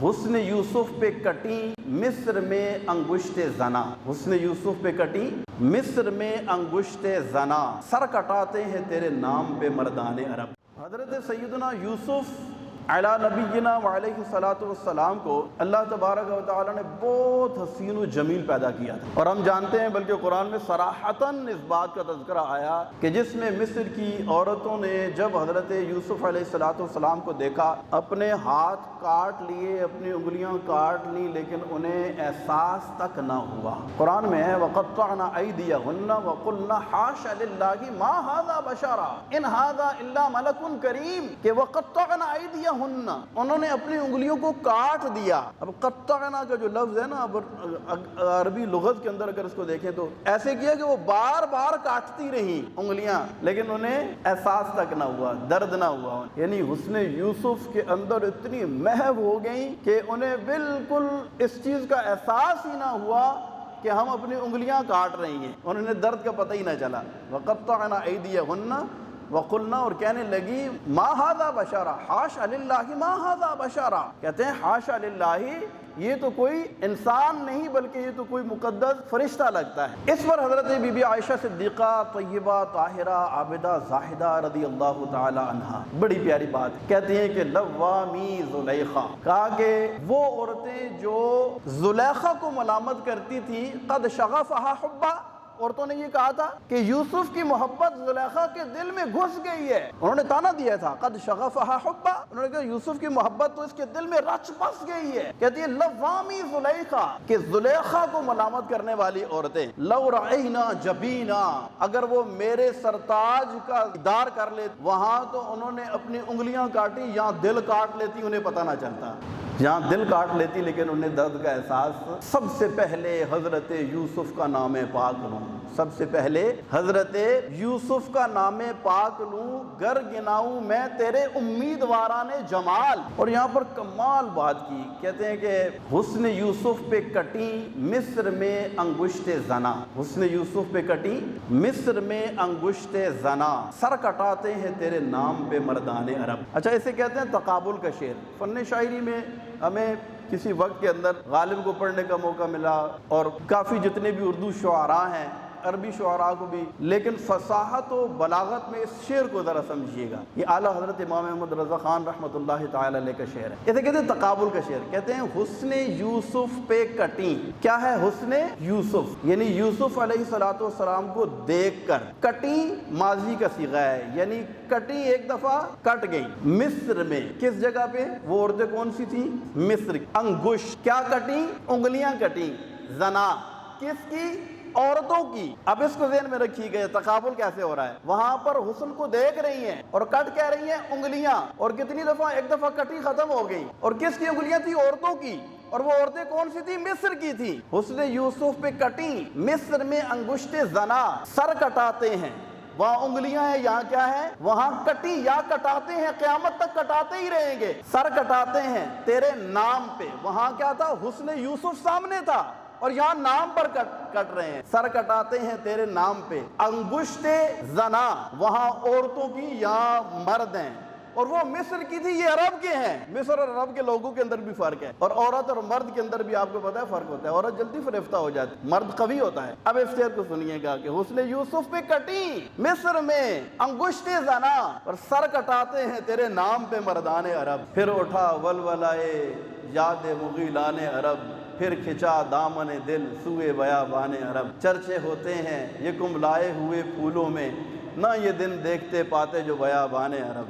حسن یوسف پہ کٹی مصر میں انگشت زنا، حسن یوسف پہ کٹی مصر میں انگشت زنا، سر کٹاتے ہیں تیرے نام پہ مردان عرب۔ حضرت سیدنا یوسف علی نبینا وعلیہ الصلوۃ والسلام کو اللہ تبارک و تعالی نے بہت حسین و جمیل پیدا کیا تھا، اور ہم جانتے ہیں بلکہ قرآن میں صراحتاً اس بات کا تذکرہ آیا کہ جس میں مصر کی عورتوں نے جب حضرت یوسف علیہ الصلوۃ والسلام کو دیکھا، اپنے ہاتھ کاٹ لیے، اپنی انگلیاں کاٹ لی، لیکن انہیں احساس تک نہ ہوا۔ قرآن میں ہے وَقَطَّعْنَا أَيْدِيَهُنَّ وَقُلْنَا حَاشَ لِلَّهِ مَا هَذَا بَشَرًا إِنْ هَذَا إِلَّا مَلَكٌ كَرِيمٌ کہ وَقَطَّعْنَا أَيْدِيَهُنَّ انہوں نے اپنی انگلیوں کو کاٹ دیا۔ اب قطعنا کا جو لفظ ہے نا، اب عربی لغت کے اندر اگر اس کو دیکھیں تو ایسے کیا کہ وہ بار بار کاٹتی رہی انگلیاں، لیکن انہیں احساس تک نہ ہوا، درد نہ ہوا۔ یعنی حسن یوسف کے اندر اتنی محو ہو گئی کہ انہیں بالکل اس چیز کا احساس ہی نہ ہوا کہ ہم اپنی انگلیاں کاٹ رہی ہیں، اور انہیں درد کا پتہ ہی نہ چلا۔ وَقَطَّعْنَا أَيْدِيَهُنَّ وَقُلْنَا، اور کہنے لگی ما هذا بشرا، حاشا للہ ما هذا بشرا، کہتے ہیں حاشا للہ، یہ تو کوئی انسان نہیں بلکہ یہ تو کوئی مقدس فرشتہ لگتا ہے۔ اس پر حضرت بی بی عائشہ صدیقہ طیبہ طاہرہ عابدہ زاہدہ رضی اللہ تعالی عنہا بڑی پیاری بات کہتی ہیں کہ لوامی زلیخا، کہا کہ وہ عورتیں جو زلیخا کو ملامت کرتی تھیں، قد شغفہا حبا، عورتوں نے یہ کہا تھا کہ یوسف کی محبت زلیخا کے دل میں گھس گئی ہے، انہوں نے تانا دیا تھا قد شغفہا حبا، انہوں نے کہا یوسف کی محبت تو اس کے دل میں رچ بس گئی ہے۔ کہتی ہے لوامی زلیخا، کہ زلیخا کو ملامت کرنے والی عورتیں، لو رعینا جبینا، اگر وہ میرے سرتاج کا دیدار کر لے، وہاں تو انہوں نے اپنی انگلیاں کاٹی، یہاں دل کاٹ لیتی انہیں پتہ نہ چلتا، یہاں دل کاٹ لیتی لیکن انہیں درد کا احساس۔ سب سے پہلے حضرت یوسف کا نام پاک لوں، سب سے پہلے حضرت یوسف کا نام پاک لوں، گر گناؤں میں تیرے امیدواران جمال۔ اور یہاں پر کمال بات کی، کہتے ہیں کہ حسن یوسف پہ کٹی مصر میں انگشت زنا، حسن یوسف پہ کٹی مصر میں انگشت زنا، سر کٹاتے ہیں تیرے نام پہ مردان عرب۔ اچھا، اسے کہتے ہیں تقابل کا شعر۔ فن شاعری میں ہمیں کسی وقت کے اندر غالب کو پڑھنے کا موقع ملا، اور کافی جتنے بھی اردو شعراء ہیں، عربی شعراء کو بھی، لیکن فصاحت و بلاغت میں اس شعر کو ذرا سمجھیے گا۔ یہ اعلیٰ حضرت امام احمد رضا خان رحمۃ اللہ تعالی علیہ کا شعر ہے، اسے کہتے ہیں تقابل کا شعر۔ کہتے ہیں حسن یوسف پہ کٹی، کیا ہے حسن یوسف؟ یعنی یوسف علیہ الصلوۃ والسلام کو دیکھ کر، کٹی ماضی کا صیغہ ہے، یعنی کٹی ایک دفعہ کٹ گئی مصر میں، کس جگہ پہ؟ وہ عورتیں کون سی تھیں؟ مصر۔ انگوش، کیا کٹی؟ انگلیاں کٹی، زنا کس کی؟ عورتوں کی۔ اب اس کو ذہن میں رکھیے گئے تقابل کیسے ہو رہا ہے۔ وہاں پر حسن کو دیکھ رہی ہیں اور کٹ کہہ رہی ہیں انگلیاں، اور کتنی دفعہ؟ ایک دفعہ کٹی ختم ہو گئی، اور کس کی انگلیاں تھی؟ عورتوں کی، اور وہ عورتیں کون سی تھی؟ مصر کی تھی۔ حسن یوسف پہ کٹی مصر میں انگشت زنا، سر کٹاتے ہیں، وہاں انگلیاں ہیں، یہاں کیا ہے؟ وہاں کٹی یا کٹاتے ہیں، قیامت تک کٹاتے ہی رہیں گے، سر کٹاتے ہیں تیرے نام پہ۔ وہاں کیا تھا؟ حسن یوسف سامنے تھا، اور یہاں نام پر کٹ رہے ہیں، سر کٹاتے ہیں تیرے نام پہ۔ انگشت زنا، وہاں عورتوں کی، یہاں مرد ہیں، اور وہ مصر کی تھی، یہ عرب کے ہیں۔ مصر اور عرب کے لوگوں کے اندر بھی فرق ہے، اور عورت اور مرد کے اندر بھی آپ کو پتا ہے فرق ہوتا ہے۔ عورت جلدی فریفتہ ہو جاتی، مرد قوی ہوتا ہے۔ اب اس شعر کو سنیے گا کہ حسن یوسف پہ کٹی مصر میں انگشت زنا، اور سر کٹاتے ہیں تیرے نام پہ مردان عرب۔ پھر اٹھا ولولائے یاد مغیلان عرب، پھر کھچا دامن دل سوئے بیابان عرب۔ چرچے ہوتے ہیں یہ کملائے ہوئے پھولوں میں، نہ یہ دن دیکھتے پاتے جو بیابان عرب۔